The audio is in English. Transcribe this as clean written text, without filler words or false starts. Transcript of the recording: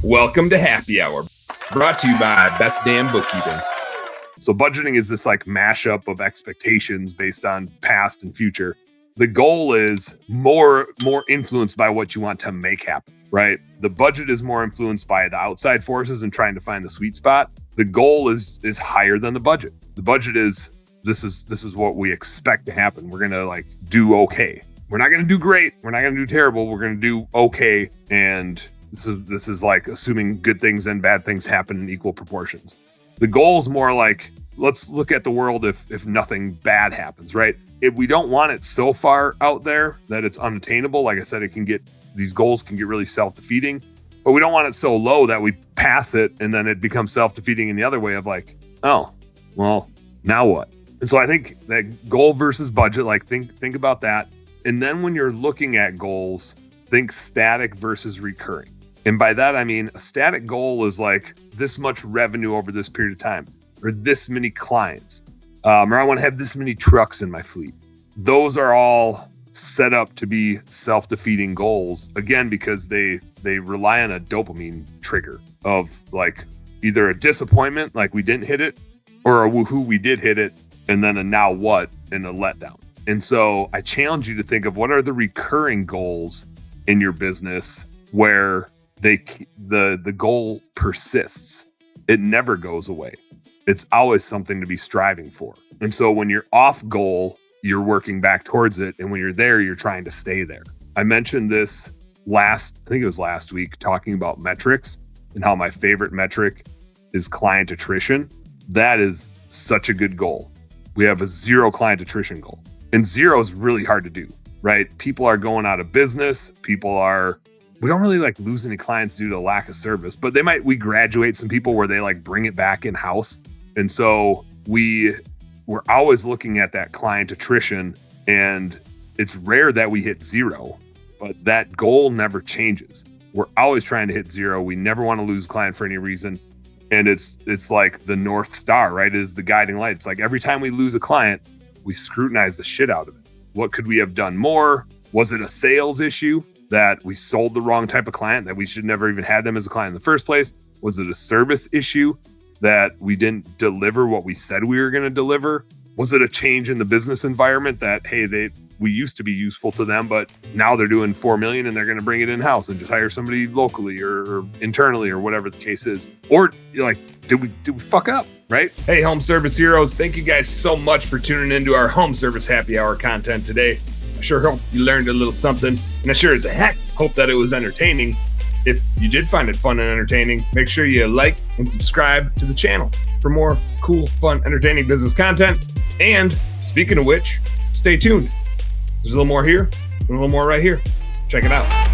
Welcome to Happy Hour, brought to you by Best Damn Bookkeeping. So budgeting is this like mashup of expectations based on past and future. The goal is more influenced by what you want to make happen, right? The budget is more influenced by the outside forces and trying to find the sweet spot. The goal is higher than the budget. The budget is this is what we expect to happen. We're gonna like do okay. We're not gonna do great. We're not gonna do terrible. We're gonna do okay. And this is like assuming good things and bad things happen in equal proportions. The goal is more like, let's look at the world if nothing bad happens, right? If we don't want it so far out there that it's unattainable, like I said, these goals can get really self-defeating, but we don't want it so low that we pass it and then it becomes self-defeating in the other way of like, oh, well, now what? And so I think that goal versus budget, like think about that. And then when you're looking at goals, think static versus recurring. And by that, I mean, a static goal is like this much revenue over this period of time, or this many clients, or I want to have this many trucks in my fleet. Those are all set up to be self-defeating goals, again, because they rely on a dopamine trigger of like either a disappointment, like we didn't hit it, or a woohoo, we did hit it, and then a now what, and a letdown. And so I challenge you to think of what are the recurring goals in your business where the goal persists. It never goes away. It's always something to be striving for. And so when you're off goal, you're working back towards it. And when you're there, you're trying to stay there. I mentioned this I think it was last week, talking about metrics and how my favorite metric is client attrition. That is such a good goal. We have a 0 client attrition goal. And 0 is really hard to do, right? People are going out of business. We don't really like lose any clients due to lack of service, but we graduate some people where they like bring it back in house. And so we're always looking at that client attrition, and it's rare that we hit 0, but that goal never changes. We're always trying to hit 0. We never want to lose a client for any reason. And it's like the North Star, right? It is the guiding light. It's like every time we lose a client, we scrutinize the shit out of it. What could we have done more? Was it a sales issue that we sold the wrong type of client, that we should never even had them as a client in the first place? Was it a service issue that we didn't deliver what we said we were going to deliver? Was it a change in the business environment that, hey, we used to be useful to them, but now they're doing $4 million and they're going to bring it in-house and just hire somebody locally or internally or whatever the case is? Or like, did we fuck up, right? Hey, home service heroes, thank you guys so much for tuning into our home service happy hour content today. I sure hope you learned a little something, and I sure as heck hope that it was entertaining. If you did find it fun and entertaining, make sure you like and subscribe to the channel for more cool, fun, entertaining business content. And speaking of which, stay tuned. There's a little more here and a little more right here. Check it out.